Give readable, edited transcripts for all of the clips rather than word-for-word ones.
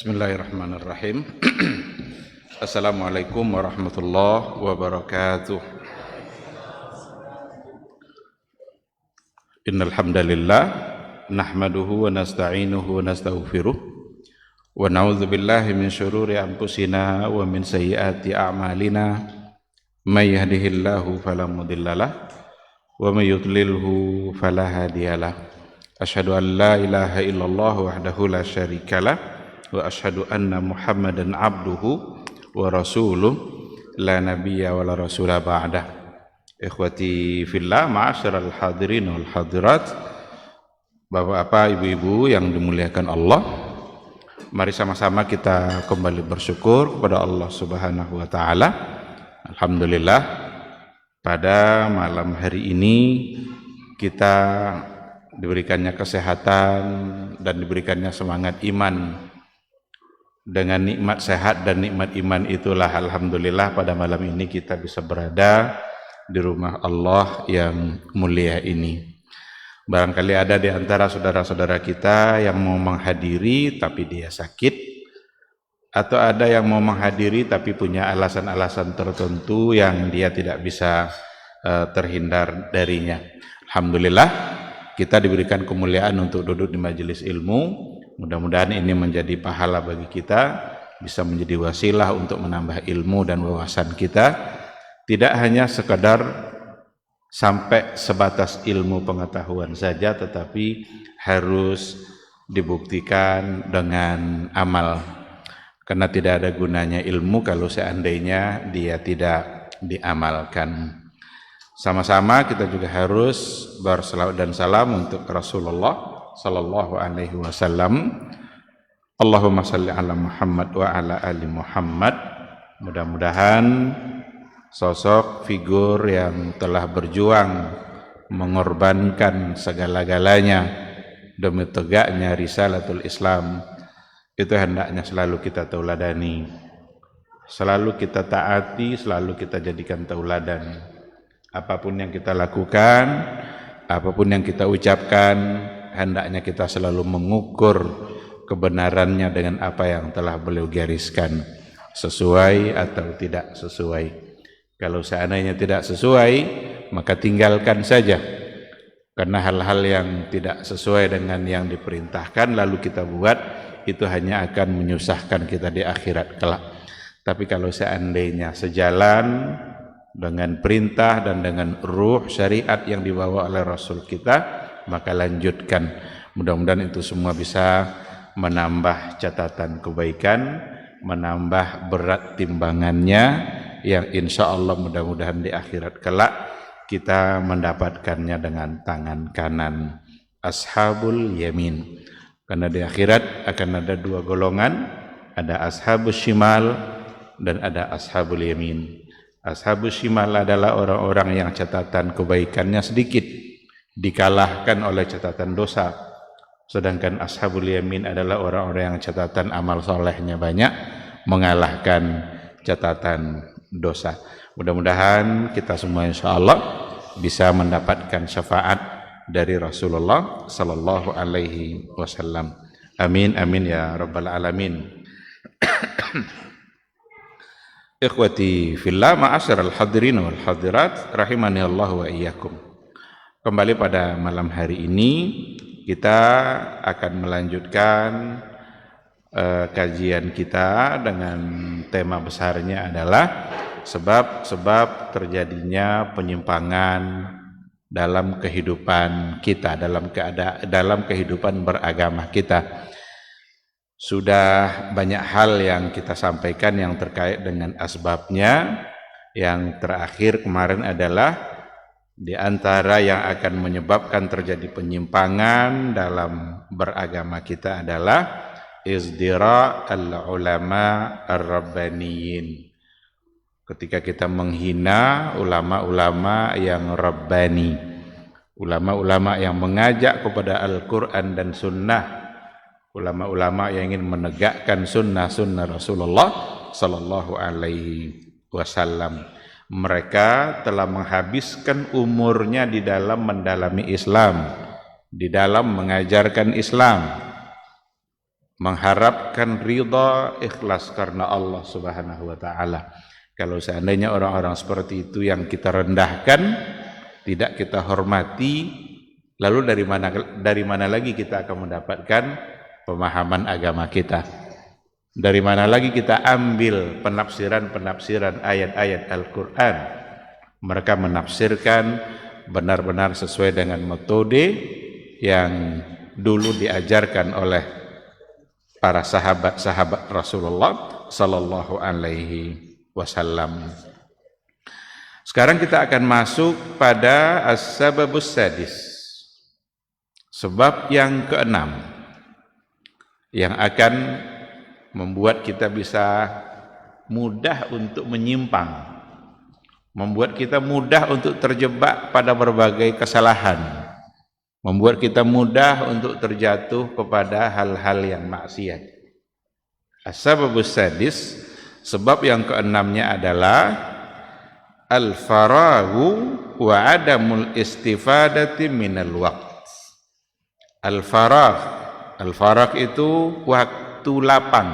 Bismillahirrahmanirrahim. Assalamualaikum warahmatullahi wabarakatuh. Innal hamdalillah nahmaduhu wa nasta'inuhu wa nastaghfiruh wa na'udzu billahi min syururi anfusina wa min sayyiati a'malina. May yahdihillahu fala mudhillalah wa may yudlilhu fala hadiyalah. Asyhadu an la ilaha illallah wahdahu la syarikalah wa asyhadu anna Muhammadan abduhu wa rasuluh la nabiyya wa la rasula ba'dah. Ikhwati fillah, ma'asyiral hadirin wal hadirat, Bapak-bapak, ibu-ibu yang dimuliakan Allah, mari sama-sama kita kembali bersyukur kepada Allah Subhanahu wa taala. Alhamdulillah, pada malam hari ini kita diberikannya kesehatan dan diberikannya semangat iman. Dengan nikmat sehat dan nikmat iman itulah alhamdulillah pada malam ini kita bisa berada di rumah Allah yang mulia ini. Barangkali ada di antara saudara-saudara kita yang mau menghadiri tapi dia sakit, atau ada yang mau menghadiri tapi punya alasan-alasan tertentu yang dia tidak bisa terhindar darinya. Alhamdulillah kita diberikan kemuliaan untuk duduk di majelis ilmu. Mudah-mudahan ini menjadi pahala bagi kita, bisa menjadi wasilah untuk menambah ilmu dan wawasan kita. Tidak hanya sekadar sampai sebatas ilmu pengetahuan saja, tetapi harus dibuktikan dengan amal. Karena tidak ada gunanya ilmu kalau seandainya dia tidak diamalkan. Sama-sama kita juga harus berselawat dan salam untuk Rasulullah sallallahu alaihi wasallam. Allahumma salli ala Muhammad wa ala ali Muhammad. Mudah-mudahan sosok figur yang telah berjuang mengorbankan segala-galanya demi tegaknya risalatul Islam itu hendaknya selalu kita tauladani, selalu kita taati, selalu kita jadikan tauladan. Apapun yang kita lakukan, apapun yang kita ucapkan, hendaknya kita selalu mengukur kebenarannya dengan apa yang telah beliau gariskan, sesuai atau tidak sesuai. Kalau seandainya tidak sesuai, maka tinggalkan saja, karena hal-hal yang tidak sesuai dengan yang diperintahkan lalu kita buat, itu hanya akan menyusahkan kita di akhirat kelak. Tapi kalau seandainya sejalan dengan perintah dan dengan ruh syariat yang dibawa oleh Rasul kita, maka lanjutkan. Mudah-mudahan itu semua bisa menambah catatan kebaikan, menambah berat timbangannya, yang insya Allah mudah-mudahan di akhirat kelak kita mendapatkannya dengan tangan kanan, ashabul yamin. Karena di akhirat akan ada dua golongan, ada ashabul shimal dan ada ashabul yamin. Ashabul shimal adalah orang-orang yang catatan kebaikannya sedikit, dikalahkan oleh catatan dosa. Sedangkan ashabul yamin adalah orang-orang yang catatan amal solehnya banyak, mengalahkan catatan dosa. Mudah-mudahan kita semua insyaallah bisa mendapatkan syafaat dari Rasulullah sallallahu alaihi wasallam. Amin amin ya rabbal alamin. Ikhwati fillah, ma'asyiral hadirin wal hadirat, rahimani Allah wa iyyakum. Kembali pada malam hari ini kita akan melanjutkan kajian kita dengan tema besarnya adalah sebab-sebab terjadinya penyimpangan dalam kehidupan kita, dalam kehidupan beragama kita. Sudah banyak hal yang kita sampaikan yang terkait dengan asbabnya. Yang terakhir kemarin adalah di antara yang akan menyebabkan terjadi penyimpangan dalam beragama kita adalah izdira al-ulama ar-rabbaniyin. Ketika kita menghina ulama-ulama yang rabbani, ulama-ulama yang mengajak kepada Al-Quran dan Sunnah, ulama-ulama yang ingin menegakkan sunnah-sunnah Rasulullah sallallahu alaihi wasallam. Mereka telah menghabiskan umurnya di dalam mendalami Islam, di dalam mengajarkan Islam. mengharapkan ridha, ikhlas karena Allah Subhanahu wa taala. Kalau seandainya orang-orang seperti itu yang kita rendahkan, tidak kita hormati, lalu dari mana lagi kita akan mendapatkan pemahaman agama kita? Dari mana lagi kita ambil penafsiran-penafsiran ayat-ayat Al-Qur'an? Mereka menafsirkan benar-benar sesuai dengan metode yang dulu diajarkan oleh para sahabat-sahabat Rasulullah sallallahu alaihi wasallam. Sekarang kita akan masuk pada as-sababus sadis, sebab yang keenam yang akan membuat kita bisa mudah untuk menyimpang, membuat kita mudah untuk terjebak pada berbagai kesalahan, membuat kita mudah untuk terjatuh kepada hal-hal yang maksiat. As-sababus sadis, sebab yang keenamnya adalah al-faraghu wa adamul istifadati minal waqt. Al-faragh itu waktu lapang,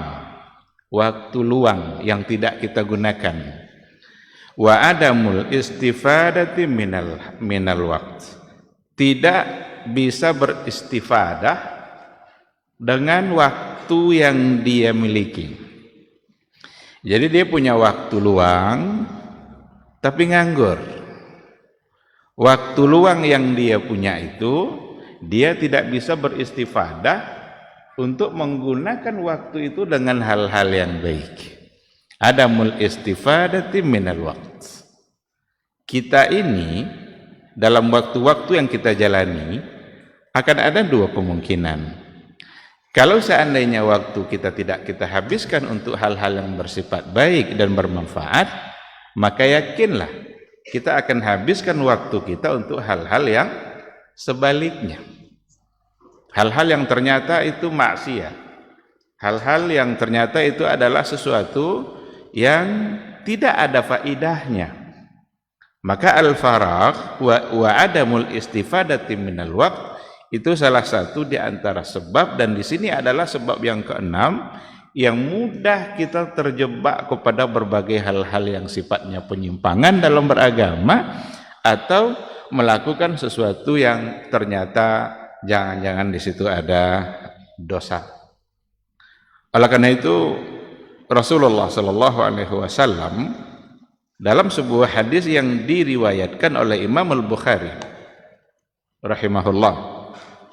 waktu luang yang tidak kita gunakan. Wa adamul istifadati minal waqt. Tidak bisa beristifadah dengan waktu yang dia miliki. Jadi dia punya waktu luang tapi nganggur. Waktu luang yang dia punya itu dia tidak bisa beristifadah untuk menggunakan waktu itu dengan hal-hal yang baik. Adamul istifadati minal waqt. Kita ini dalam waktu-waktu yang kita jalani akan ada dua kemungkinan. Kalau seandainya waktu kita tidak kita habiskan untuk hal-hal yang bersifat baik dan bermanfaat, maka yakinlah kita akan habiskan waktu kita untuk hal-hal yang sebaliknya. Hal-hal yang ternyata itu maksiat. Hal-hal yang ternyata itu adalah sesuatu yang tidak ada faidahnya. Maka al-faragh wa adamul istifadati minal waqt itu salah satu di antara sebab, dan di sini adalah sebab yang keenam yang mudah kita terjebak kepada berbagai hal-hal yang sifatnya penyimpangan dalam beragama atau melakukan sesuatu yang ternyata jangan-jangan di situ ada dosa. Oleh karena itu Rasulullah sallallahu alaihi wasallam dalam sebuah hadis yang diriwayatkan oleh Imam Al-Bukhari rahimahullah,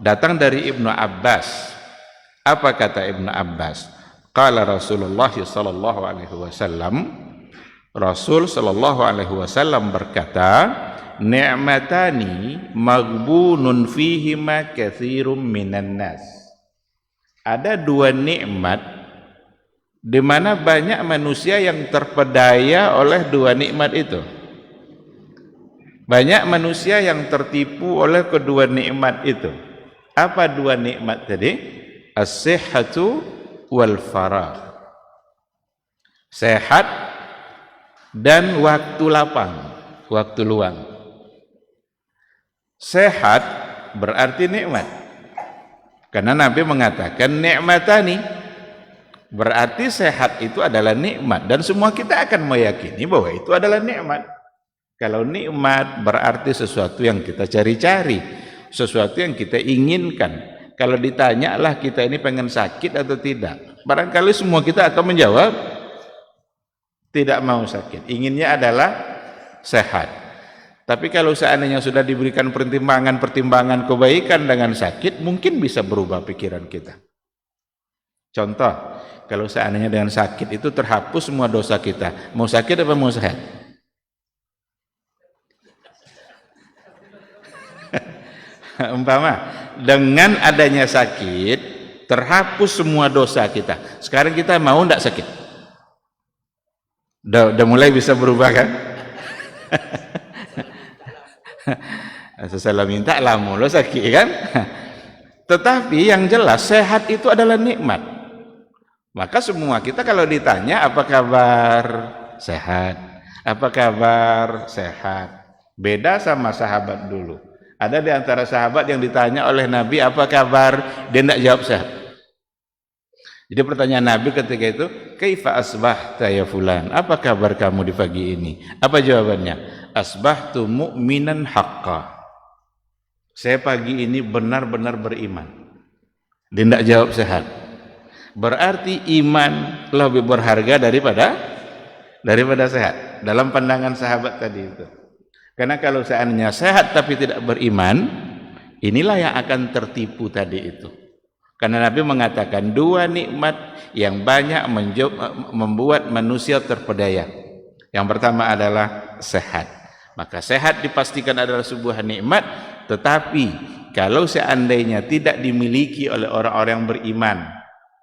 datang dari Ibnu Abbas. Apa kata Ibnu Abbas? Qala Rasulullah sallallahu alaihi wasallam, Rasul sallallahu alaihi wasallam berkata, ni'matani maghbunun fihima katsirum minan nas. Ada dua nikmat di mana banyak manusia yang terpedaya oleh dua nikmat itu. Banyak manusia yang tertipu oleh kedua nikmat itu. Apa dua nikmat tadi? As-sihhatu wal faragh. Sehat dan waktu lapang, waktu luang. Sehat berarti nikmat. Karena Nabi mengatakan nikmatani, berarti sehat itu adalah nikmat, dan semua kita akan meyakini bahwa itu adalah nikmat. Kalau nikmat berarti sesuatu yang kita cari-cari, sesuatu yang kita inginkan. Kalau ditanyalah kita ini pengen sakit atau tidak, barangkali semua kita akan menjawab tidak mau sakit, inginnya adalah sehat. Tapi kalau seandainya sudah diberikan pertimbangan kebaikan dengan sakit, mungkin bisa berubah pikiran kita. Contoh, kalau seandainya dengan sakit itu terhapus semua dosa kita, mau sakit apa mau sehat? Umpama dengan adanya sakit terhapus semua dosa kita, sekarang kita mau tidak sakit? Udah mulai bisa berubah kan? Sesalah minta lah mulu sakit kan? Tetapi yang jelas sehat itu adalah nikmat. Maka semua kita kalau ditanya apa kabar, sehat. Apa kabar, sehat. Beda sama sahabat dulu. Ada di antara sahabat yang ditanya oleh Nabi apa kabar, dia tidak jawab sehat. Jadi pertanyaan Nabi ketika itu, "Kaifa asbahta ya fulan?" Apa kabar kamu di pagi ini? Apa jawabannya? "Asbahtu mu'minan haqqa." Saya pagi ini benar-benar beriman. Dia tidak jawab sehat. Berarti iman lebih berharga daripada sehat. Dalam pandangan sahabat tadi itu. Karena kalau seandainya sehat tapi tidak beriman, inilah yang akan tertipu tadi itu. Karena Nabi mengatakan dua nikmat yang banyak membuat manusia terpedaya. Yang pertama adalah sehat. Maka sehat dipastikan adalah sebuah nikmat, tetapi kalau seandainya tidak dimiliki oleh orang-orang yang beriman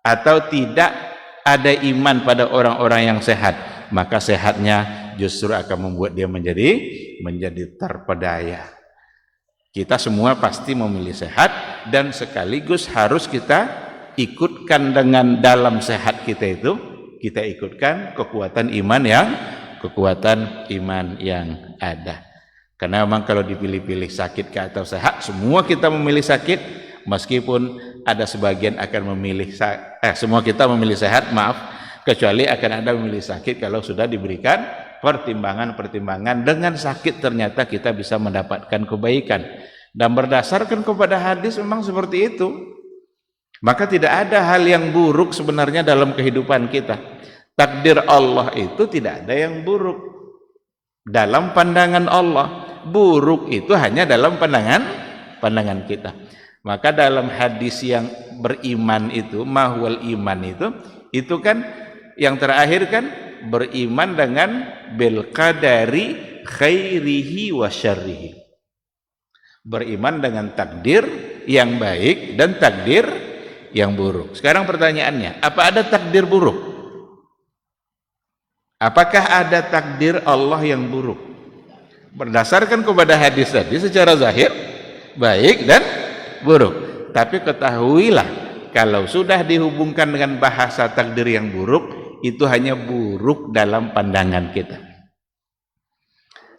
atau tidak ada iman pada orang-orang yang sehat, maka sehatnya justru akan membuat dia menjadi terpedaya. Kita semua pasti memilih sehat dan sekaligus harus kita ikutkan dengan dalam sehat kita itu, kita ikutkan kekuatan iman yang ada. Karena memang kalau dipilih-pilih sakit atau sehat, semua kita memilih sakit, meskipun ada sebagian akan memilih semua kita memilih sehat, kecuali akan ada memilih sakit kalau sudah diberikan pertimbangan-pertimbangan. Dengan sakit ternyata kita bisa mendapatkan kebaikan, dan berdasarkan kepada hadis memang seperti itu. Maka tidak ada hal yang buruk sebenarnya dalam kehidupan kita. Takdir Allah itu tidak ada yang buruk dalam pandangan Allah. Buruk itu hanya dalam pandangan kita. Maka dalam hadis yang beriman itu, mahwal iman itu kan yang terakhir kan beriman dengan bil qadari khairihi wa syarrihi. Beriman dengan takdir yang baik dan takdir yang buruk. Sekarang pertanyaannya, apa ada takdir buruk? Apakah ada takdir Allah yang buruk? Berdasarkan kepada hadis tadi secara zahir baik dan buruk. Tapi ketahuilah, kalau sudah dihubungkan dengan bahasa takdir yang buruk, itu hanya buruk dalam pandangan kita,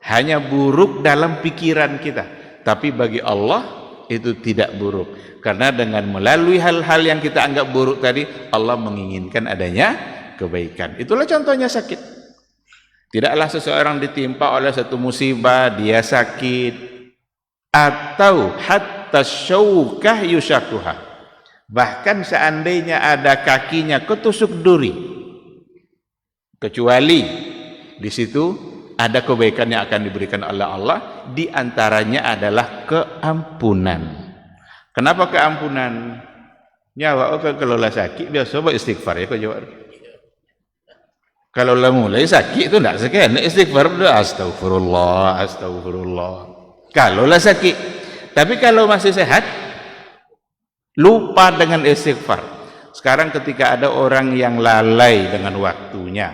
hanya buruk dalam pikiran kita. Tapi bagi Allah itu tidak buruk, karena dengan melalui hal-hal yang kita anggap buruk tadi, Allah menginginkan adanya kebaikan. Itulah contohnya sakit. Tidaklah seseorang ditimpa oleh satu musibah, dia sakit, atau hatta syaukah yushakuha, bahkan seandainya ada kakinya ketusuk duri, kecuali di situ ada kebaikan yang akan diberikan oleh Allah. Di antaranya adalah keampunan. Kenapa keampunan? Nyawa kalau lah sakit biasa istighfar ya kau jawab. Kalau lah mulai sakit itu tidak sekian istighfar, astagfirullah, astagfirullah. Kalau lah sakit. Tapi kalau masih sehat, lupa dengan istighfar. Sekarang ketika ada orang yang lalai dengan waktunya,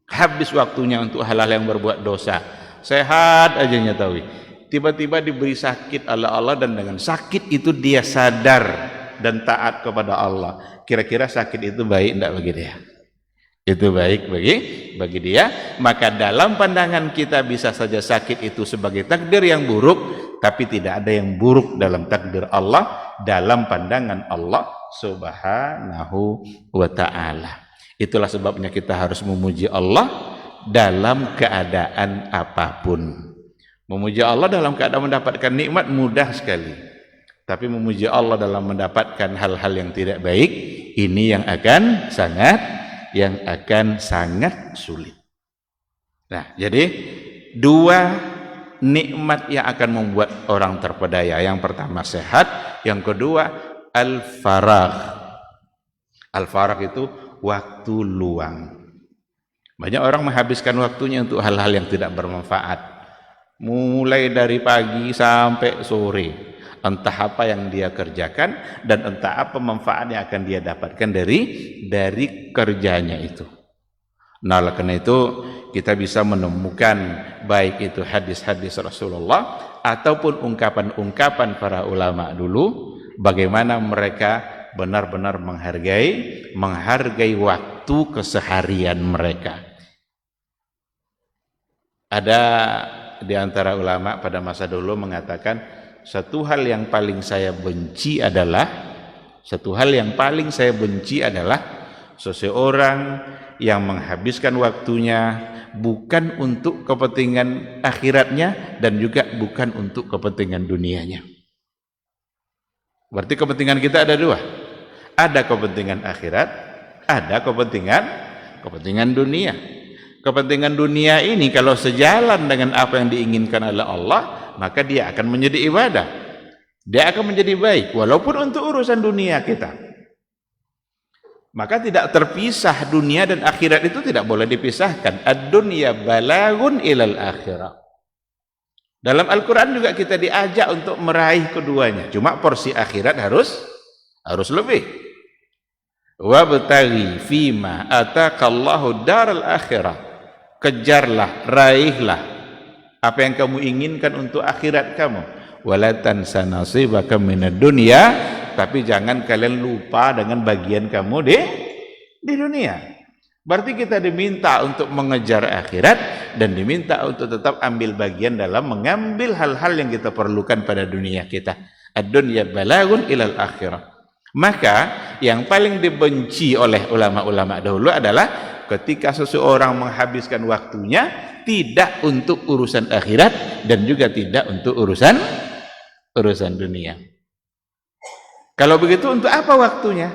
habis waktunya untuk hal-hal yang berbuat dosa, sehat aja nyatawi, tiba-tiba diberi sakit oleh Allah, dan dengan sakit itu dia sadar dan taat kepada Allah. Kira-kira sakit itu baik tidak bagi dia? Itu baik bagi dia. Maka dalam pandangan kita bisa saja sakit itu sebagai takdir yang buruk, tapi tidak ada yang buruk dalam takdir Allah, dalam pandangan Allah subhanahu wa ta'ala. Itulah sebabnya kita harus memuji Allah dalam keadaan apapun. Memuji Allah dalam keadaan mendapatkan nikmat mudah sekali, tapi memuji Allah dalam mendapatkan hal-hal yang tidak baik, ini yang akan sangat sulit. Nah, jadi dua nikmat yang akan membuat orang terpedaya. Yang pertama sehat, yang kedua al-faragh. Al-faragh itu waktu luang. Banyak orang menghabiskan waktunya untuk hal-hal yang tidak bermanfaat, mulai dari pagi sampai sore. Entah apa yang dia kerjakan dan entah apa manfaat yang akan dia dapatkan dari kerjanya itu. Nah, oleh karena itu kita bisa menemukan baik itu hadis-hadis Rasulullah ataupun ungkapan-ungkapan para ulama dulu, bagaimana mereka benar-benar menghargai waktu keseharian mereka. Ada di antara ulama pada masa dulu mengatakan, satu hal yang paling saya benci adalah Satu hal yang paling saya benci adalah seseorang yang menghabiskan waktunya bukan untuk kepentingan akhiratnya dan juga bukan untuk kepentingan dunianya. Berarti kepentingan kita ada dua. Ada kepentingan akhirat, ada kepentingan dunia. Kepentingan dunia ini kalau sejalan dengan apa yang diinginkan oleh Allah, maka dia akan menjadi ibadah. Dia akan menjadi baik walaupun untuk urusan dunia kita. Maka tidak terpisah, dunia dan akhirat itu tidak boleh dipisahkan. Ad-dunya balagun ilal akhirah. Dalam Al-Quran juga kita diajak untuk meraih keduanya. Cuma porsi akhirat harus lebih. Wabtaghi fima ataqallahu daral akhirah. Kejarlah, raihlah apa yang kamu inginkan untuk akhirat kamu. Wala tansa nasibaka minad dunya, tapi jangan kalian lupa dengan bagian kamu di dunia. Berarti kita diminta untuk mengejar akhirat dan diminta untuk tetap ambil bagian dalam mengambil hal-hal yang kita perlukan pada dunia kita. Ad-dunya balagun ilal akhirah. Maka yang paling dibenci oleh ulama-ulama dahulu adalah ketika seseorang menghabiskan waktunya tidak untuk urusan akhirat dan juga tidak untuk urusan dunia. Kalau begitu untuk apa waktunya?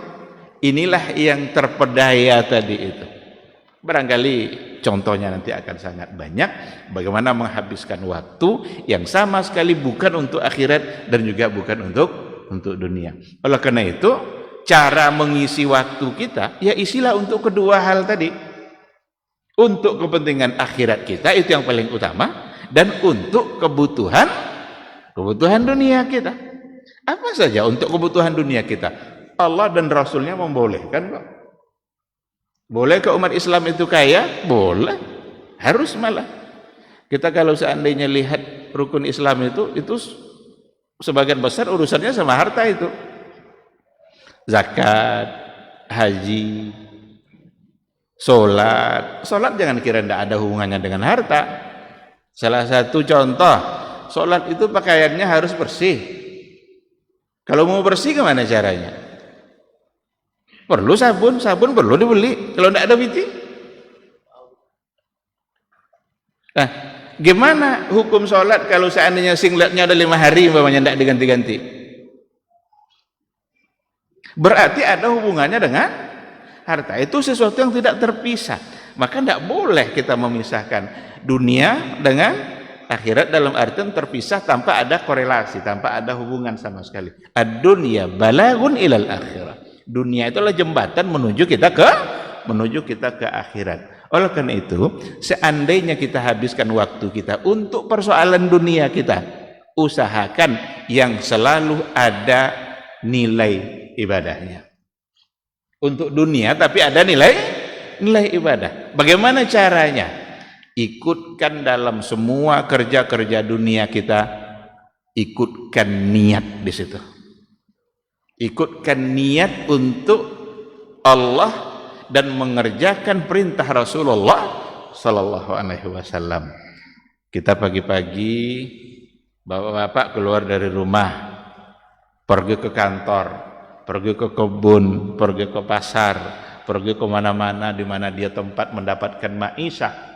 Inilah yang terpedaya tadi itu. Barangkali contohnya nanti akan sangat banyak bagaimana menghabiskan waktu yang sama sekali bukan untuk akhirat dan juga bukan untuk dunia. Oleh karena itu, cara mengisi waktu kita ya isilah untuk kedua hal tadi. Untuk kepentingan akhirat kita itu yang paling utama dan untuk kebutuhan dunia kita. Apa saja untuk kebutuhan dunia kita? Allah dan Rasulnya membolehkan kok. Boleh ke umat Islam itu kaya? Boleh. Harus malah. Kita kalau seandainya lihat rukun Islam itu sebagian besar urusannya sama harta itu. Zakat, haji, sholat jangan kira tidak ada hubungannya dengan harta. Salah satu contoh, sholat itu pakaiannya harus bersih. Kalau mau bersih gimana caranya? Perlu sabun perlu dibeli. Kalau tidak ada piti. Nah, gimana hukum sholat kalau seandainya singletnya ada 5 hari umpamanya tidak diganti-ganti? Berarti ada hubungannya dengan harta. Itu sesuatu yang tidak terpisah. Maka tidak boleh kita memisahkan dunia dengan akhirat dalam artian terpisah tanpa ada korelasi, tanpa ada hubungan sama sekali. Ad-dunya balagun ilal akhirah. Dunia itulah jembatan menuju kita ke akhirat. Oleh karena itu, seandainya kita habiskan waktu kita untuk persoalan dunia kita, usahakan yang selalu ada nilai ibadahnya. Untuk dunia tapi ada nilai ibadah. Bagaimana caranya? Ikutkan dalam semua kerja-kerja dunia kita, ikutkan niat di situ. Ikutkan niat untuk Allah dan mengerjakan perintah Rasulullah sallallahu alaihi wasallam. Kita pagi-pagi bapak-bapak keluar dari rumah, pergi ke kantor, pergi ke kebun, pergi ke pasar, pergi ke mana-mana di mana dia tempat mendapatkan maisha.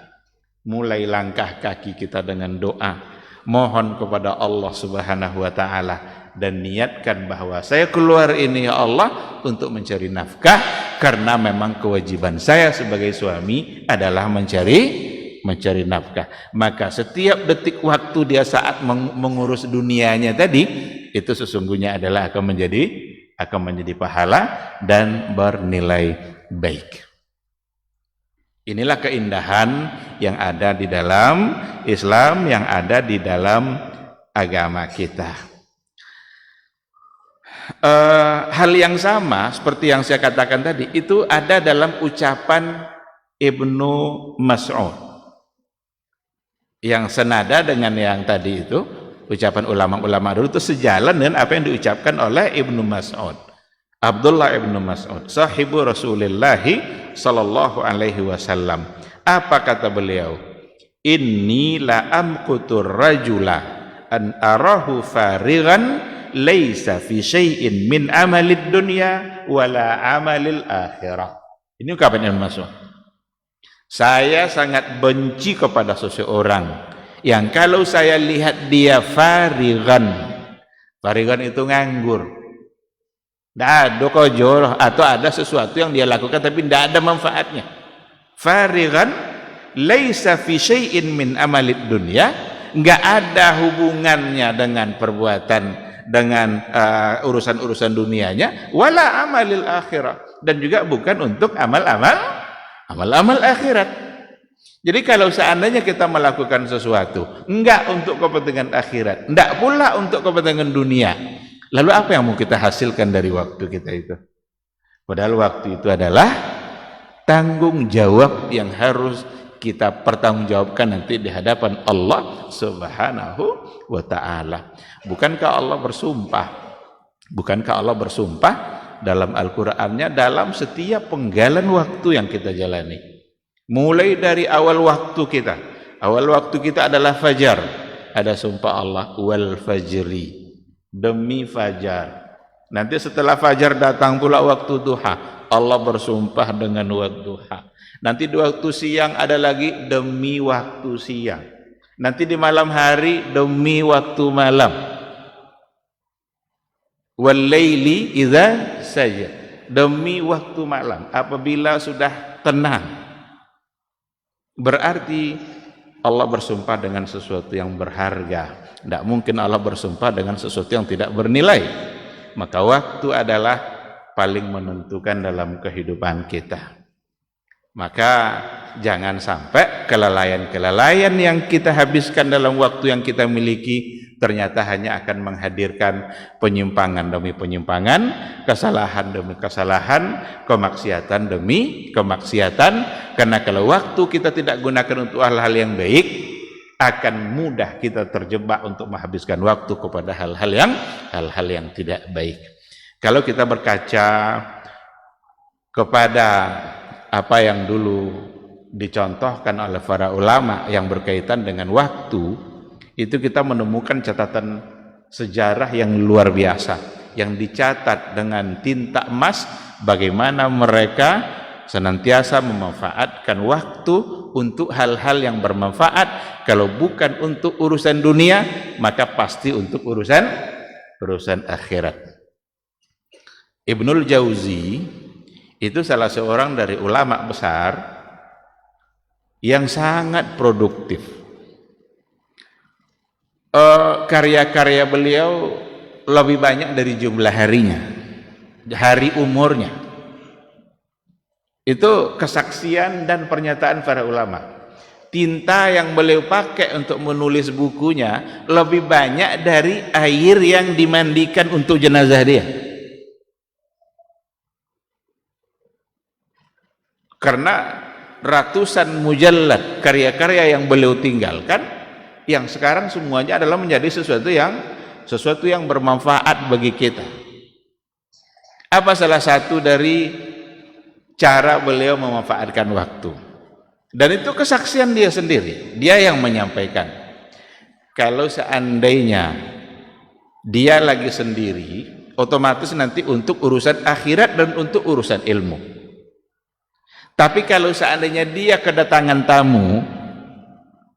Mulai langkah kaki kita dengan doa, mohon kepada Allah Subhanahu wa taala dan niatkan bahwa saya keluar ini ya Allah untuk mencari nafkah karena memang kewajiban saya sebagai suami adalah mencari nafkah. Maka setiap detik waktu dia saat mengurus dunianya tadi itu sesungguhnya adalah akan menjadi pahala dan bernilai baik. Inilah keindahan yang ada di dalam Islam, yang ada di dalam agama kita. Hal yang sama seperti yang saya katakan tadi itu ada dalam ucapan Ibnu Mas'ud yang senada dengan yang tadi itu. Ucapan ulama-ulama dulu itu sejalan dengan apa yang diucapkan oleh Ibnu Mas'ud. Abdullah Ibnu Mas'ud, sahibu Rasulullah sallallahu alaihi wasallam. Apa kata beliau? Inni la amqutur rajula an arahu farighan laisa fi syai'in min amalid dunya wala amalil akhirah. Ini ungkapan Ibnu Mas'ud. Saya sangat benci kepada seseorang yang kalau saya lihat dia farigan itu nganggur, tidak ada kojol atau ada sesuatu yang dia lakukan tapi tidak ada manfaatnya. Farigan laisa fi syai'in min amalid dunya, enggak ada hubungannya dengan perbuatan, dengan urusan-urusan dunianya, wala amalil akhirah, dan juga bukan untuk amal-amal akhirat. Jadi kalau seandainya kita melakukan sesuatu enggak untuk kepentingan akhirat, enggak pula untuk kepentingan dunia, lalu apa yang mau kita hasilkan dari waktu kita itu? Padahal waktu itu adalah tanggung jawab yang harus kita pertanggungjawabkan nanti di hadapan Allah Subhanahu wa ta'ala. Bukankah Allah bersumpah dalam Al-Qur'annya dalam setiap penggalan waktu yang kita jalani? Mulai dari awal waktu kita. Awal waktu kita adalah fajar. Ada sumpah Allah, wal fajri, demi fajar. Nanti setelah fajar datang pula waktu duha. Allah bersumpah dengan waktu duha. Nanti di waktu siang ada lagi demi waktu siang. Nanti di malam hari demi waktu malam. Wal laili idza saja, demi waktu malam apabila sudah tenang. Berarti Allah bersumpah dengan sesuatu yang berharga. Tidak mungkin Allah bersumpah dengan sesuatu yang tidak bernilai. Maka waktu adalah paling menentukan dalam kehidupan kita. Maka jangan sampai kelalaian-kelalaian yang kita habiskan dalam waktu yang kita miliki ternyata hanya akan menghadirkan penyimpangan demi penyimpangan, kesalahan demi kesalahan, kemaksiatan demi kemaksiatan. Karena kalau waktu kita tidak gunakan untuk hal-hal yang baik, akan mudah kita terjebak untuk menghabiskan waktu kepada hal-hal yang tidak baik. Kalau kita berkaca kepada apa yang dulu dicontohkan oleh para ulama yang berkaitan dengan waktu, itu kita menemukan catatan sejarah yang luar biasa yang dicatat dengan tinta emas bagaimana mereka senantiasa memanfaatkan waktu untuk hal-hal yang bermanfaat. Kalau bukan untuk urusan dunia, maka pasti untuk urusan akhirat. Ibnul Jauzi itu salah seorang dari ulama besar yang sangat produktif. Karya-karya beliau lebih banyak dari jumlah harinya, hari umurnya. Itu kesaksian dan pernyataan para ulama. Tinta yang beliau pakai untuk menulis bukunya lebih banyak dari air yang dimandikan untuk jenazah dia. Karena ratusan mujallad karya-karya yang beliau tinggalkan, yang sekarang semuanya adalah menjadi sesuatu yang bermanfaat bagi kita. Apa salah satu dari cara beliau memanfaatkan waktu? Dan itu kesaksian dia sendiri, dia yang menyampaikan. Kalau seandainya dia lagi sendiri, otomatis nanti untuk urusan akhirat dan untuk urusan ilmu. Tapi kalau seandainya dia kedatangan tamu,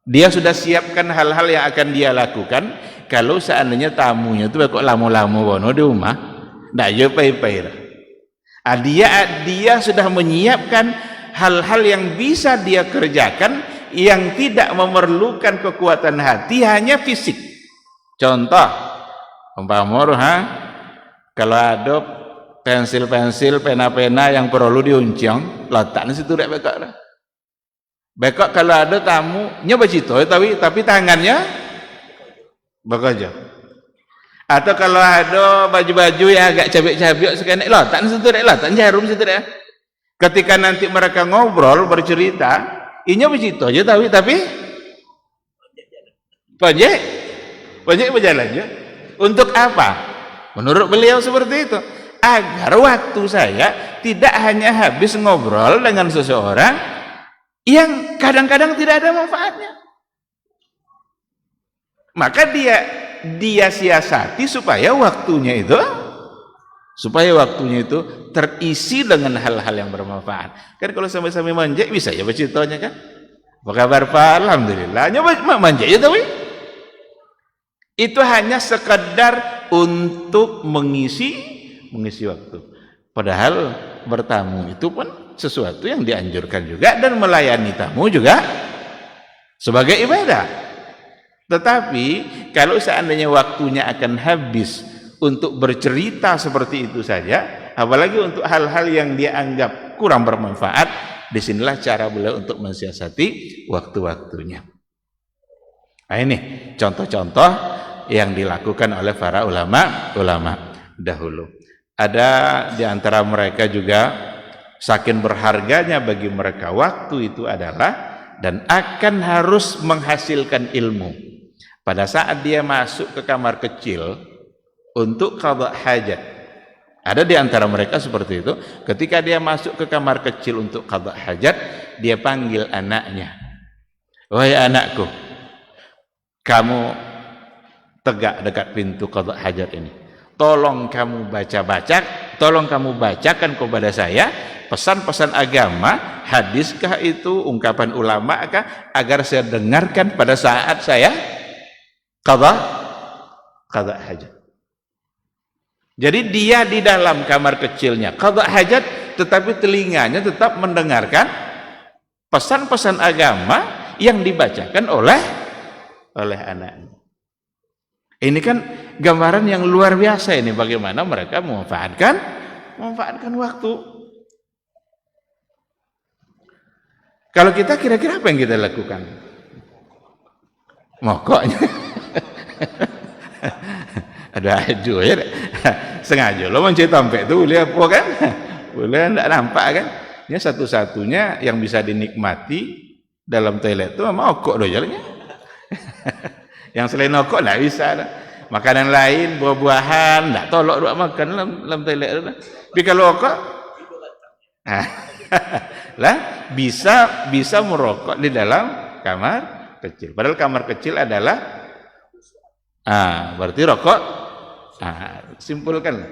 dia sudah siapkan hal-hal yang akan dia lakukan. Kalau seandainya tamunya itu kok lama-lama wono di rumah, ndak yo pai-pai. Dia sudah menyiapkan hal-hal yang bisa dia kerjakan yang tidak memerlukan kekuatan hati, hanya fisik. Contoh, umpama kalau ada pensil-pensil, pena-pena yang perlu diuncang, letak di situ rek bekak. Bekak kalau ada tamu nyoba cito, tapi tangannya bekerja. Atau kalau ada baju-baju yang agak cabik-cabik sekali, letak di situ rek, letak jarum situ rek. Ketika nanti mereka ngobrol bercerita, inya begitu aja tapi pojek berjalan ya. Untuk apa? Menurut beliau seperti itu, agar waktu saya tidak hanya habis ngobrol dengan seseorang yang kadang-kadang tidak ada manfaatnya. Maka dia dia siasati supaya waktunya itu terisi dengan hal-hal yang bermanfaat. Kan kalau sampai-sampai manja bisa ya berceritanya kan. Apa kabar Pak? Alhamdulillah. Nyoba manja ya tahu. Itu hanya sekedar untuk mengisi waktu. Padahal bertamu itu pun sesuatu yang dianjurkan juga, dan melayani tamu juga sebagai ibadah. Tetapi kalau seandainya waktunya akan habis untuk bercerita seperti itu saja, apalagi untuk hal-hal yang dia anggap kurang bermanfaat, disinilah cara beliau untuk mensiasati waktu-waktunya. Nah, ini contoh-contoh yang dilakukan oleh para ulama dahulu. Ada di antara mereka juga saking berharganya bagi mereka waktu itu adalah, dan akan harus menghasilkan ilmu. Pada saat dia masuk ke kamar kecil untuk qada hajat, ada di antara mereka seperti itu. Ketika dia masuk ke kamar kecil untuk qada hajat, dia panggil anaknya, "Wahai anakku, kamu tegak dekat pintu qada hajat ini. Tolong kamu tolong kamu bacakan kepada saya pesan-pesan agama, hadiskah itu, ungkapan ulama kah, agar saya dengarkan pada saat saya qada hajat." Jadi dia di dalam kamar kecilnya qada hajat, tetapi telinganya tetap mendengarkan pesan-pesan agama yang dibacakan oleh anaknya. Ini kan gambaran yang luar biasa ini, bagaimana mereka memanfaatkan waktu. Kalau kita kira-kira apa yang kita lakukan? Mokoknya ada aja ya, sengaja lo mencet sampai itu boleh apa kan? Boleh enggak nampak kan? Ini satu-satunya yang bisa dinikmati dalam toilet itu mokok doh jalannya. Yang selain rokok enggak bisa dah. Makanan lain, buah-buahan enggak tolok duk makan dalam toilet tu. Tapi kalau rokok lah bisa merokok di dalam kamar kecil. Padahal kamar kecil adalah berarti rokok simpulkan.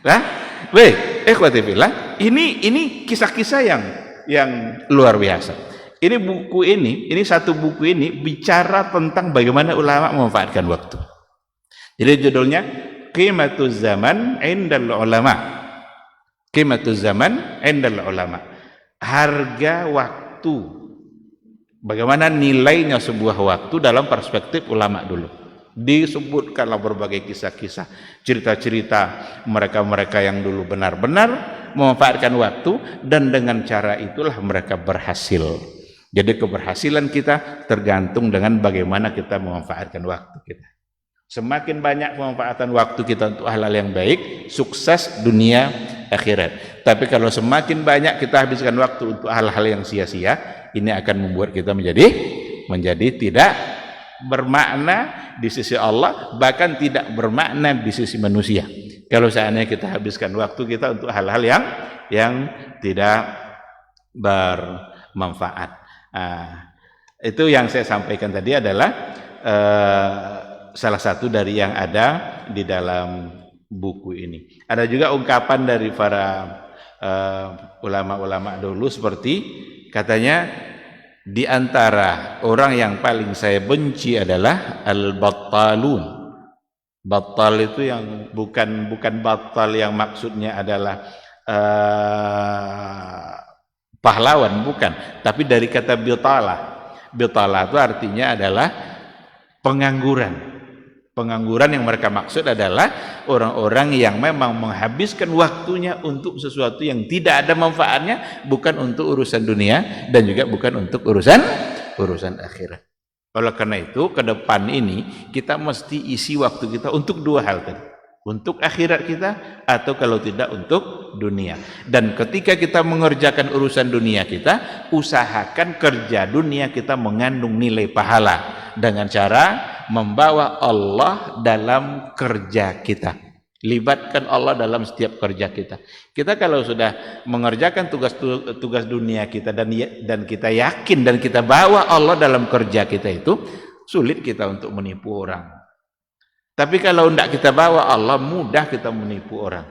Lah, ikhwati fillah, ini kisah-kisah yang luar biasa. Ini satu buku ini bicara tentang bagaimana ulama memanfaatkan waktu. Jadi judulnya Qimatuz Zaman Indal Ulama. Qimatuz Zaman Indal Ulama. Harga waktu. Bagaimana nilainya sebuah waktu dalam perspektif ulama dulu. Disebutkanlah berbagai kisah-kisah, cerita-cerita mereka-mereka yang dulu benar-benar memanfaatkan waktu, dan dengan cara itulah mereka berhasil. Jadi keberhasilan kita tergantung dengan bagaimana kita memanfaatkan waktu kita. Semakin banyak pemanfaatan waktu kita untuk hal-hal yang baik, sukses dunia akhirat. Tapi kalau semakin banyak kita habiskan waktu untuk hal-hal yang sia-sia, ini akan membuat kita menjadi tidak bermakna di sisi Allah, bahkan tidak bermakna di sisi manusia. Kalau seandainya kita habiskan waktu kita untuk hal-hal yang tidak bermanfaat. Itu yang saya sampaikan tadi adalah salah satu dari yang ada di dalam buku ini. Ada juga ungkapan dari para ulama-ulama dulu, seperti katanya, di antara orang yang paling saya benci adalah al-battalun. Battal itu yang bukan battal yang maksudnya adalah pahlawan, bukan, tapi dari kata bitala. Bitala itu artinya adalah pengangguran. Pengangguran yang mereka maksud adalah orang-orang yang memang menghabiskan waktunya untuk sesuatu yang tidak ada manfaatnya, bukan untuk urusan dunia dan juga bukan untuk urusan akhirat. Oleh karena itu, ke depan ini kita mesti isi waktu kita untuk dua hal tadi. Untuk akhirat kita, atau kalau tidak untuk dunia. Dan ketika kita mengerjakan urusan dunia kita, usahakan kerja dunia kita mengandung nilai pahala dengan cara membawa Allah dalam kerja kita. Libatkan Allah dalam setiap kerja kita. Kita kalau sudah mengerjakan tugas dunia kita dan kita yakin dan kita bawa Allah dalam kerja kita itu, sulit kita untuk menipu orang. Tapi kalau tidak kita bawa Allah, mudah kita menipu orang.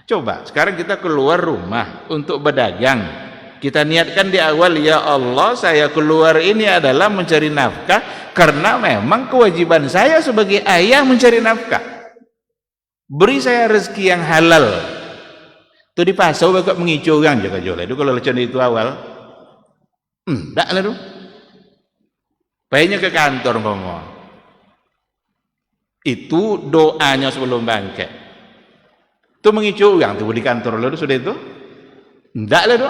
Coba, sekarang kita keluar rumah untuk berdagang. Kita niatkan di awal, ya Allah, saya keluar ini adalah mencari nafkah, karena memang kewajiban saya sebagai ayah mencari nafkah. Beri saya rezeki yang halal. Itu di pasau bakal mengicau orang jaga jola. Itu kalau lecon itu awal, tak lah tu. Baiknya ke kantor ngomong. Itu doanya sebelum bangkit. Itu mengicau orang tu di kantor lalu sudah itu. Tak lah tu.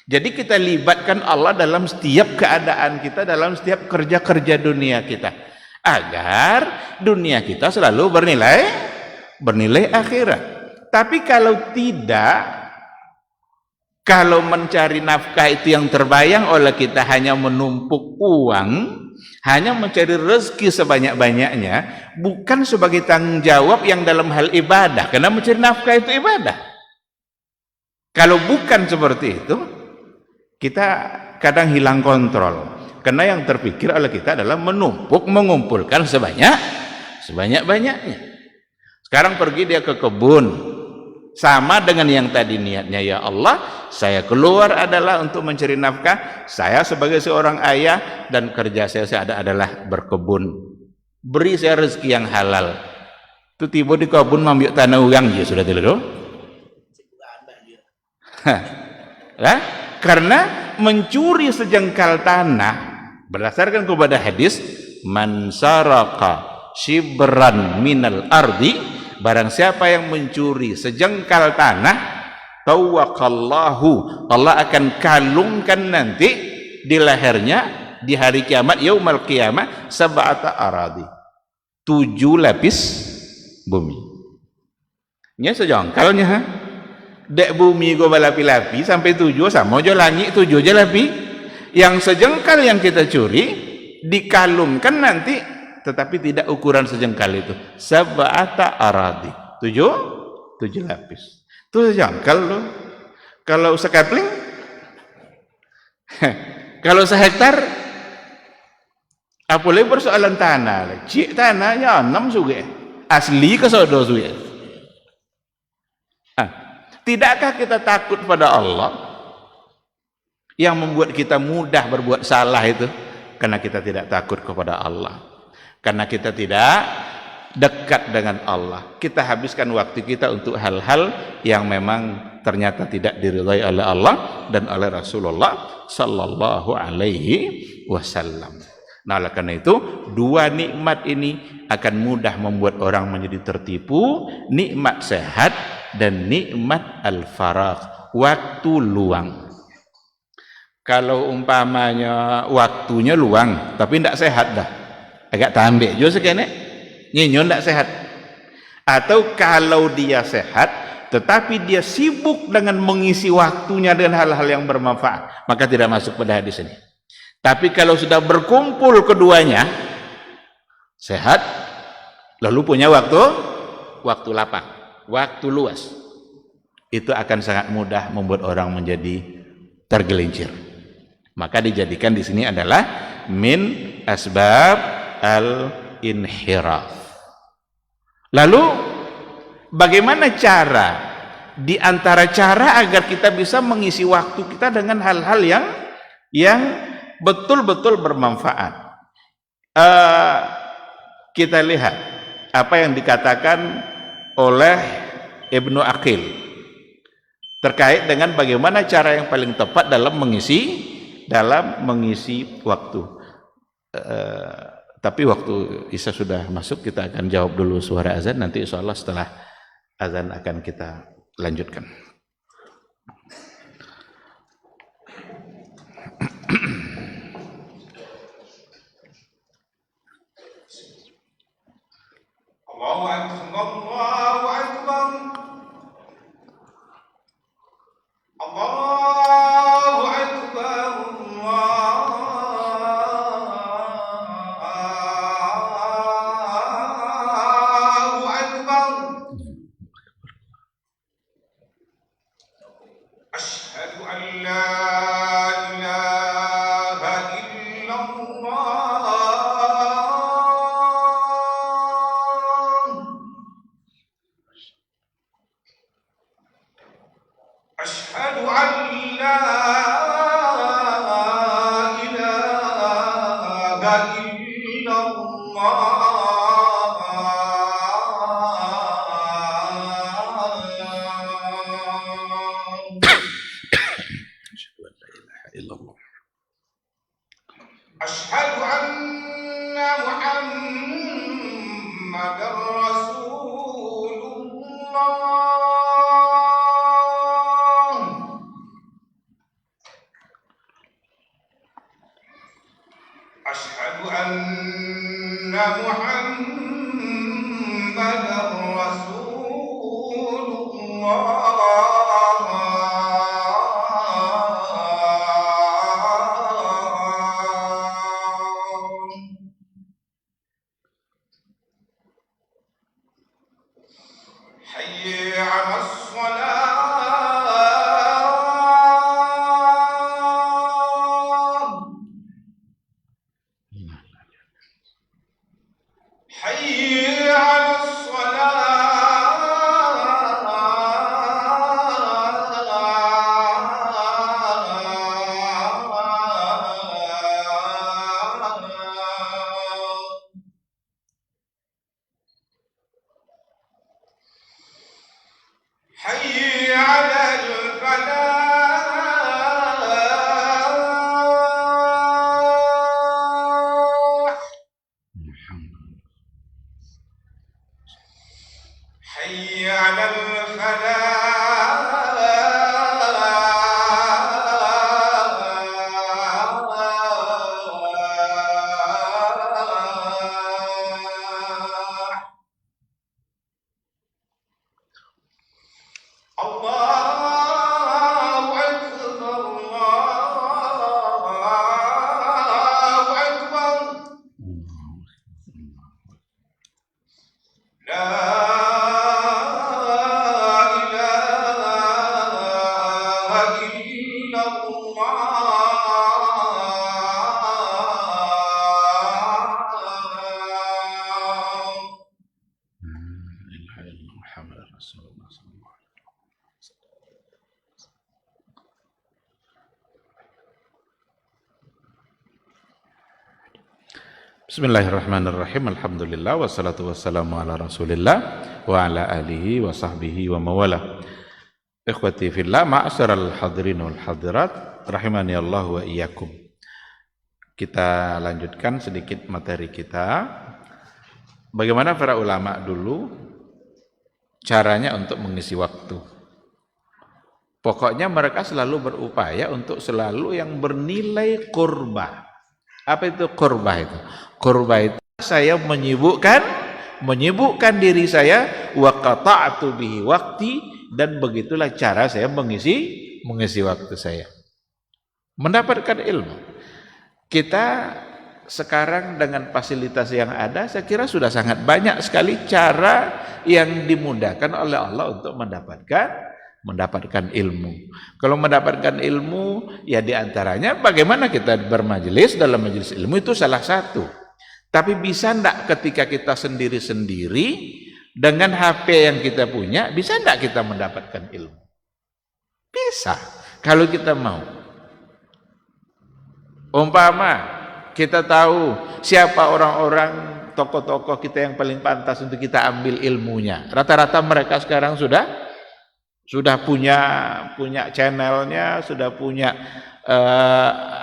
Jadi kita libatkan Allah dalam setiap keadaan kita, dalam setiap kerja-kerja dunia kita, agar dunia kita selalu bernilai akhirat. Tapi kalau tidak, kalau mencari nafkah itu yang terbayang oleh kita hanya menumpuk uang, hanya mencari rezeki sebanyak-banyaknya, bukan sebagai tanggung jawab yang dalam hal ibadah, karena mencari nafkah itu ibadah. Kalau bukan seperti itu, kita kadang hilang kontrol, karena yang terpikir oleh kita adalah menumpuk, mengumpulkan sebanyak-banyaknya. Sekarang pergi dia ke kebun, sama dengan yang tadi niatnya, ya Allah, saya keluar adalah untuk mencari nafkah, saya sebagai seorang ayah, dan kerja saya adalah berkebun. Beri saya rezeki yang halal. Itu tiba di kebun mengambil tanah orang dia sudah tidak. Karena mencuri sejengkal tanah berdasarkan kepada hadis, man saraka shibran minal ardi, barang siapa yang mencuri sejengkal tanah, tawakkallahu, Allah akan kalungkan nanti di lehernya di hari kiamat, yaumal kiamat, sab'ata aradi, 7 lapis bumi. Nya sejengkalnya, ha? Dek bumi gua balapi-lapi sampai 7 sama aja langit 7 aja lapi. Yang sejengkal yang kita curi dikalungkan nanti, tetapi tidak ukuran sejengkal itu, sab'ata aradi, 7 lapis. Itu sejengkal loh. Kalau sekapling kalau sehektar, apalagi persoalan tanah, cik tanahnya 6 suge asli ke sodo suge. Tidakkah kita takut pada Allah yang membuat kita mudah berbuat salah itu? Karena kita tidak takut kepada Allah, karena kita tidak dekat dengan Allah. Kita habiskan waktu kita untuk hal-hal yang memang ternyata tidak diridhai oleh Allah dan oleh Rasulullah sallallahu alaihi wasallam. Nah, oleh karena itu, dua nikmat ini akan mudah membuat orang menjadi tertipu, nikmat sehat dan nikmat al-faragh, waktu luang. Kalau umpamanya waktunya luang tapi tidak sehat dah, agak tambah juga sekene nyenyon tidak sehat. Atau kalau dia sehat tetapi dia sibuk dengan mengisi waktunya dengan hal-hal yang bermanfaat, maka tidak masuk pada hadis ini. Tapi kalau sudah berkumpul keduanya, sehat lalu punya waktu lapang, waktu luas, itu akan sangat mudah membuat orang menjadi tergelincir. Maka dijadikan di sini adalah min asbab al-inhiraf. Lalu bagaimana cara, di antara cara agar kita bisa mengisi waktu kita dengan hal-hal yang betul-betul bermanfaat? Kita lihat apa yang dikatakan oleh Ibnu Aqil terkait dengan bagaimana cara yang paling tepat dalam mengisi waktu. Tapi waktu Isya sudah masuk, kita akan jawab dulu suara azan, nanti insyaallah setelah azan akan kita lanjutkan. Allahu Akbar, Allahu Akbar, Allahu Akbar, Allahu Akbar. illallah. Asyhadu anna Muhammadar Rasulullah. Asyhadu anna Muhammadar Rasulullah. Hayya 'alas shalah. Hayya 'alas حي على الفلاح حي على الفلاح. Allahu Akbar, Allahu Akbar. La ilaha illallah. Bismillahirrahmanirrahim. Alhamdulillah wassalatu wassalamu ala Rasulillah wa ala alihi wa sahbihi wa mawala. Ikhwati fillah, ma'asyiral hadirin wal hadirat, rahimani Allah wa iyyakum. Kita lanjutkan sedikit materi kita. Bagaimana para ulama dulu caranya untuk mengisi waktu. Pokoknya mereka selalu berupaya untuk selalu yang bernilai qurbah. Apa itu qurbah itu? Qurbah itu saya menyibukkan diri saya, wa qata'tu bihi waqti, dan begitulah cara saya mengisi waktu saya. Mendapatkan ilmu. Kita sekarang dengan fasilitas yang ada, saya kira sudah sangat banyak sekali cara yang dimudahkan oleh Allah untuk mendapatkan ilmu. Kalau mendapatkan ilmu, ya diantaranya bagaimana kita bermajelis. Dalam majelis ilmu itu salah satu. Tapi bisa enggak ketika kita sendiri-sendiri dengan HP yang kita punya, bisa enggak kita mendapatkan ilmu? Bisa, kalau kita mau. Umpama kita tahu siapa orang-orang tokoh-tokoh kita yang paling pantas untuk kita ambil ilmunya. Rata-rata mereka sekarang sudah punya channelnya, sudah punya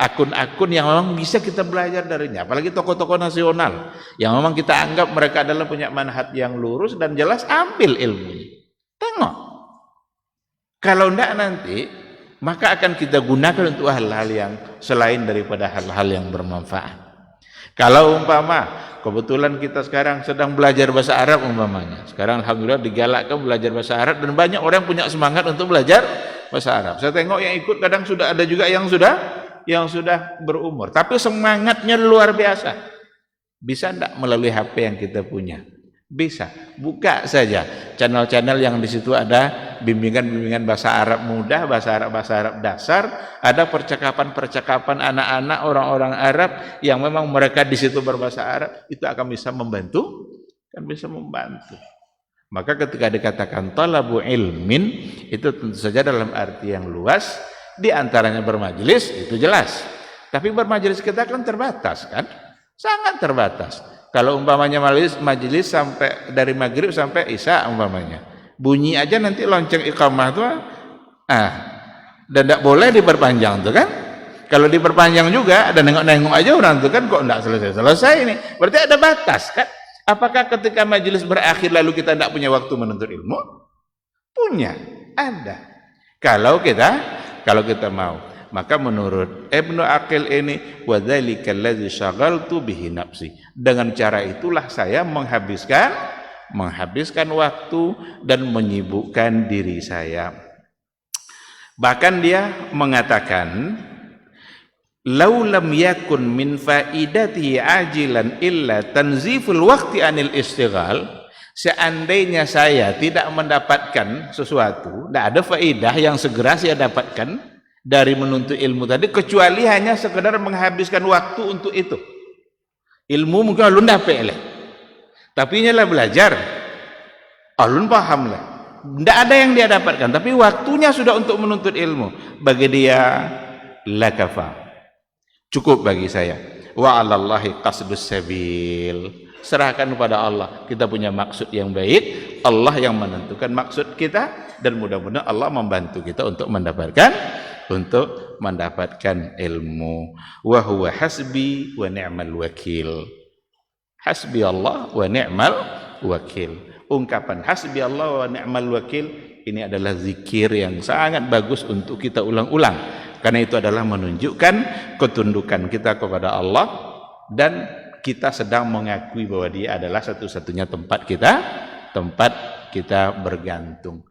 akun-akun yang memang bisa kita belajar darinya. Apalagi tokoh-tokoh nasional yang memang kita anggap mereka adalah punya manhaj yang lurus dan jelas, ambil ilmunya. Tengok. Kalau enggak nanti, maka akan kita gunakan untuk hal-hal yang selain daripada hal-hal yang bermanfaat. Kalau umpama kebetulan kita sekarang sedang belajar bahasa Arab umpamanya. Sekarang alhamdulillah digalakkan belajar bahasa Arab dan banyak orang punya semangat untuk belajar bahasa Arab. Saya tengok yang ikut kadang sudah ada juga yang sudah berumur, tapi semangatnya luar biasa. Bisa enggak melalui HP yang kita punya? Bisa. Buka saja channel-channel yang di situ ada bimbingan-bimbingan bahasa Arab mudah, bahasa Arab dasar, ada percakapan-percakapan anak-anak orang-orang Arab yang memang mereka di situ berbahasa Arab, itu akan bisa membantu, Maka ketika dikatakan talabu ilmin, itu tentu saja dalam arti yang luas, di antaranya bermajelis, itu jelas. Tapi bermajelis kita kan terbatas kan? Sangat terbatas. Kalau umpamanya majelis sampai dari maghrib sampai isya umpamanya, bunyi aja nanti lonceng iqamah tuh, dan tidak boleh diperpanjang tuh kan? Kalau diperpanjang juga, ada nengok-nengok aja orang itu kan kok enggak selesai-selesai ini. Berarti ada batas kan? Apakah ketika majelis berakhir lalu kita tidak punya waktu menuntut ilmu? Punya, ada. Kalau kita mau. Maka menurut Ibnu Aqil ini, wadzalika allazi syaghaltu bihi nafsi. Dengan cara itulah saya menghabiskan waktu dan menyibukkan diri saya. Bahkan dia mengatakan, "Lau lam yakun min faidatihi ajilan illa tanziful waqti anil istighal." Seandainya saya tidak mendapatkan sesuatu, tidak ada faedah yang segera saya dapatkan dari menuntut ilmu tadi, kecuali hanya sekedar menghabiskan waktu untuk itu. Ilmu mungkin alun dapat lah, tapi nyalah belajar, alun paham lah. Tidak ada yang dia dapatkan, tapi waktunya sudah untuk menuntut ilmu. Bagi dia, la kafa, cukup bagi saya. Wa 'alallahi qasdus sabil. Serahkan kepada Allah. Kita punya maksud yang baik, Allah yang menentukan maksud kita, dan mudah-mudahan Allah membantu kita untuk mendapatkan ilmu. Wa huwa hasbi wa ni'mal wakil. Hasbi Allah wa ni'mal wakil. Ungkapan hasbi Allah wa ni'mal wakil ini adalah zikir yang sangat bagus untuk kita ulang-ulang, karena itu adalah menunjukkan ketundukan kita kepada Allah, dan kita sedang mengakui bahwa dia adalah satu-satunya tempat kita bergantung.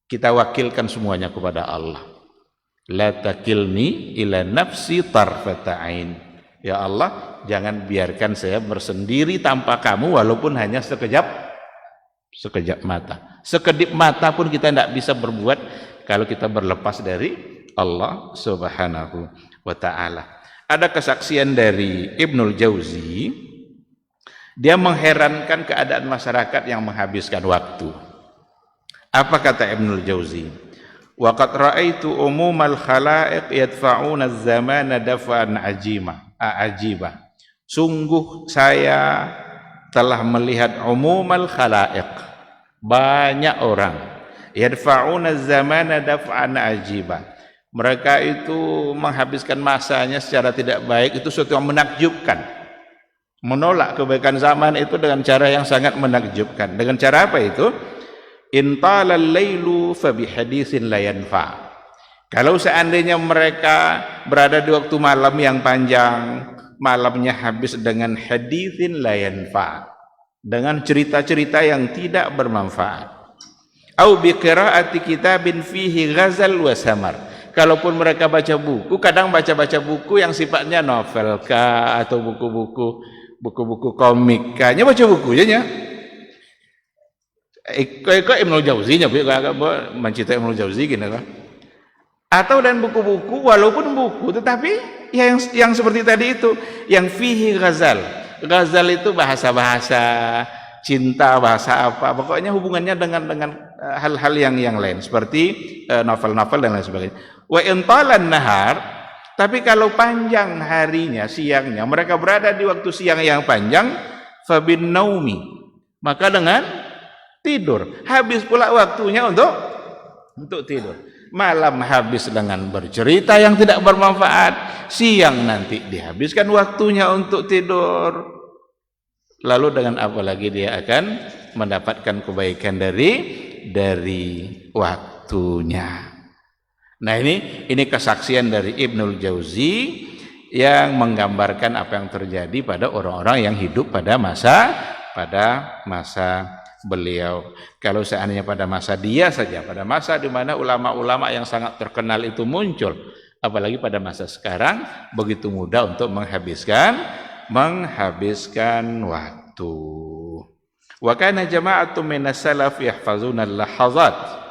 Kita wakilkan semuanya kepada Allah. La takilni ila nafsi tarfata ain. Ya Allah, jangan biarkan saya bersendiri tanpa kamu walaupun hanya sekejap mata. Sekedip mata pun kita tidak bisa berbuat kalau kita berlepas dari Allah Subhanahu wa ta'ala. Ada kesaksian dari Ibnul Jauzi, dia mengherankan keadaan masyarakat yang menghabiskan waktu. Apa kata Ibnul Jauzi? Wa qad ra'aitu umumal khalaiq yadfa'una az-zamana daf'an ajiba. Sungguh saya telah melihat umumal khalaiq, banyak orang, yadfa'una az-zamana daf'an ajiba. Mereka itu menghabiskan masanya secara tidak baik, itu sesuatu yang menakjubkan. Menolak kebaikan zaman itu dengan cara yang sangat menakjubkan. Dengan cara apa itu? Intalal lailu fa bihaditsin la yanfa. Kalau seandainya mereka berada di waktu malam yang panjang, malamnya habis dengan haditsin la yanfa, dengan cerita-cerita yang tidak bermanfaat. Au bi qiraati kitabin fihi ghazal wa samar. Kalaupun mereka baca buku, kadang baca buku yang sifatnya novel kah atau buku-buku komik kah, baca buku nya. Kok Ibnu Jauzi nya mencintai Ibnu Jauzi gini kan? Atau dan buku-buku walaupun buku tetapi yang seperti tadi itu, yang fihi ghazal. Ghazal itu bahasa-bahasa cinta, bahasa apa, pokoknya hubungannya dengan hal-hal yang lain seperti novel-novel dan lain sebagainya. Wa intalan nahar, tapi kalau panjang harinya, siangnya, mereka berada di waktu siang yang panjang, fabin naumi, maka dengan tidur. Habis pula waktunya untuk tidur. Malam habis dengan bercerita yang tidak bermanfaat, siang nanti dihabiskan waktunya untuk tidur. Lalu dengan apa lagi dia akan mendapatkan kebaikan dari waktunya. Nah, ini kesaksian dari Ibnul Jauzi yang menggambarkan apa yang terjadi pada orang-orang yang hidup pada masa beliau. Kalau seandainya pada masa dia saja, pada masa di mana ulama-ulama yang sangat terkenal itu muncul, apalagi pada masa sekarang begitu mudah untuk menghabiskan waktu. Wa kana jama'atu minas salaf yahfazuna al-lahazat.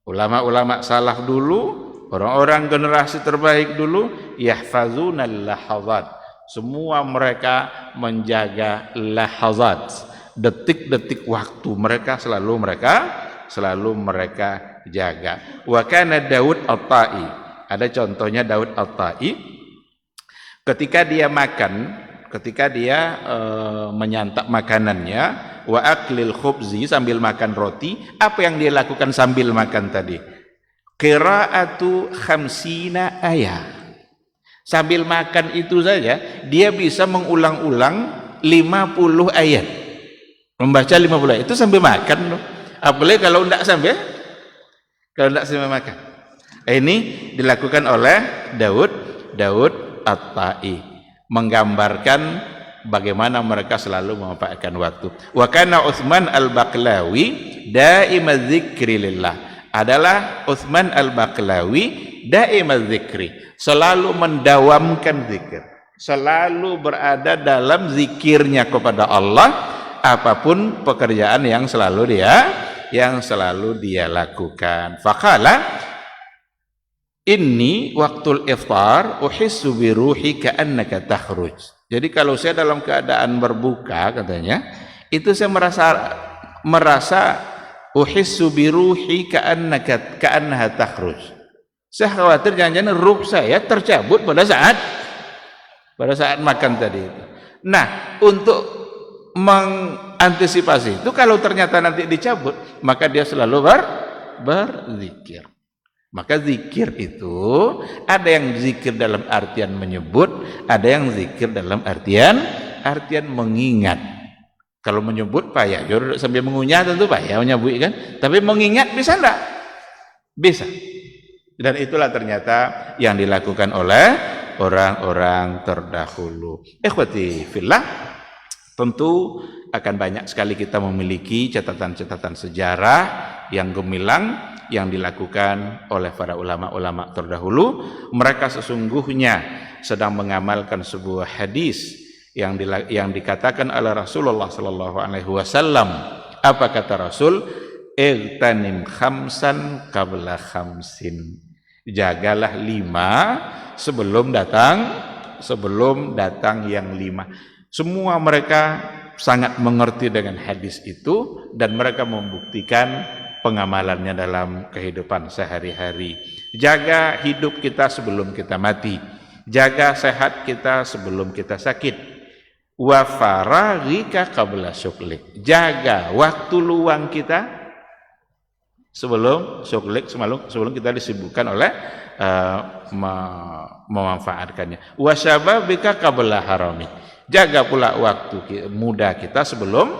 Ulama-ulama salaf dulu, orang-orang generasi terbaik dulu, yahfazuna al-lahazat. Semua mereka menjaga lahazat, detik-detik waktu mereka selalu mereka jaga. Wa kana Daud At-Tai, ada contohnya Daud At-Tai, ketika dia menyantap makanannya, wa aklil khubzi, sambil makan roti, apa yang dia lakukan sambil makan tadi? Qira'atu khamsina ayat, Sambil makan itu saja dia bisa mengulang-ulang 50 ayat. Membaca 50 ayat itu sambil makan loh. Apalagi kalau tidak sambil makan. Ini dilakukan oleh Daud At-Tai, menggambarkan bagaimana mereka selalu memanfaatkan waktu. Wa kana Utsman Al-Baqlawi daimaz dzikri lillah. Adalah Utsman Al-Baqlawi daimaz dzikri, selalu mendawamkan zikir, selalu berada dalam zikirnya kepada Allah apapun pekerjaan yang selalu dia lakukan. Faqala inni waktul iftar uhissu bi ruhi ka'annaka takhruj. Jadi kalau saya dalam keadaan berbuka, katanya, itu saya merasa uhissu bi ruhi ka'annaha takhruj. Saya khawatir jangan-jangan ruh saya tercabut pada saat makan tadi itu. Nah, untuk mengantisipasi itu, kalau ternyata nanti dicabut, maka dia selalu berzikir. Maka zikir itu ada yang zikir dalam artian menyebut, ada yang zikir dalam artian mengingat. Kalau menyebut payah, sambil mengunyah tentu payah menyebut kan. Tapi mengingat bisa enggak? Bisa. Dan itulah ternyata yang dilakukan oleh orang-orang terdahulu. Ikhwati fillah, tentu akan banyak sekali kita memiliki catatan-catatan sejarah yang gemilang yang dilakukan oleh para ulama-ulama terdahulu. Mereka sesungguhnya sedang mengamalkan sebuah hadis yang dikatakan oleh Rasulullah sallallahu alaihi wasallam. Apa kata Rasul? Igtanim khamsan qabla khamsin. Jagalah 5 sebelum datang yang 5. Semua mereka sangat mengerti dengan hadis itu dan mereka membuktikan pengamalannya dalam kehidupan sehari-hari. Jaga hidup kita sebelum kita mati, jaga sehat kita sebelum kita sakit. Wa faraghika qabla syughlik. Jaga waktu luang kita sebelum syughlik, sebelum kita disibukkan oleh memanfaatkannya. Wa syababika qabla harami. Jaga pula waktu muda kita sebelum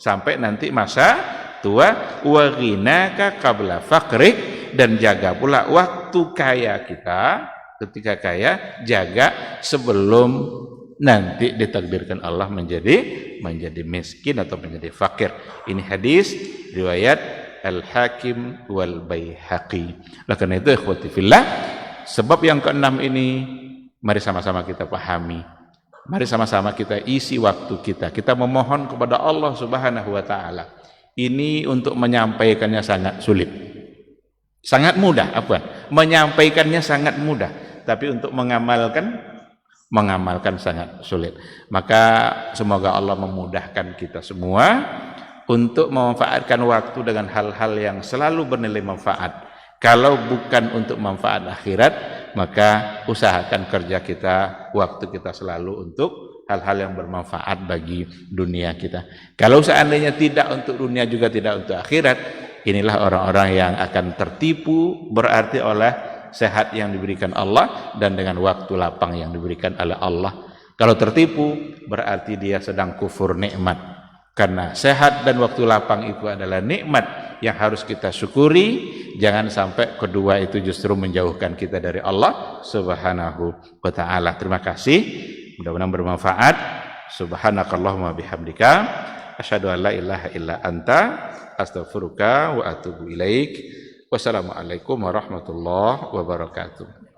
sampai nanti masa tua. Wa ghinaka qabla faqrik. Dan jaga pula waktu kaya kita ketika kaya, jaga sebelum nanti ditakdirkan Allah menjadi miskin atau menjadi fakir. Ini hadis riwayat Al-Hakim wal Baihaqi. Oleh karena itu ikhwati fillah, sebab yang keenam ini mari sama-sama kita pahami. Mari sama-sama kita isi waktu kita. Kita memohon kepada Allah Subhanahu wa taala. Ini untuk menyampaikannya sangat sulit. Sangat mudah, menyampaikannya sangat mudah, tapi untuk mengamalkan sangat sulit. Maka semoga Allah memudahkan kita semua untuk memanfaatkan waktu dengan hal-hal yang selalu bernilai manfaat. Kalau bukan untuk manfaat akhirat, maka usahakan kerja kita, waktu kita selalu untuk hal-hal yang bermanfaat bagi dunia kita. Kalau seandainya tidak untuk dunia juga tidak untuk akhirat, inilah orang-orang yang akan tertipu berarti oleh sehat yang diberikan Allah dan dengan waktu lapang yang diberikan oleh Allah. Kalau tertipu berarti dia sedang kufur nikmat. Karena sehat dan waktu lapang itu adalah nikmat yang harus kita syukuri. Jangan sampai kedua itu justru menjauhkan kita dari Allah Subhanahu wa taala. Terima kasih. Mudah-mudahan bermanfaat. Subhanakallahumma bihamdika asyhadu an la ilaha illa anta astaghfiruka wa atubu ilaik. Wassalamualaikum warahmatullahi wabarakatuh.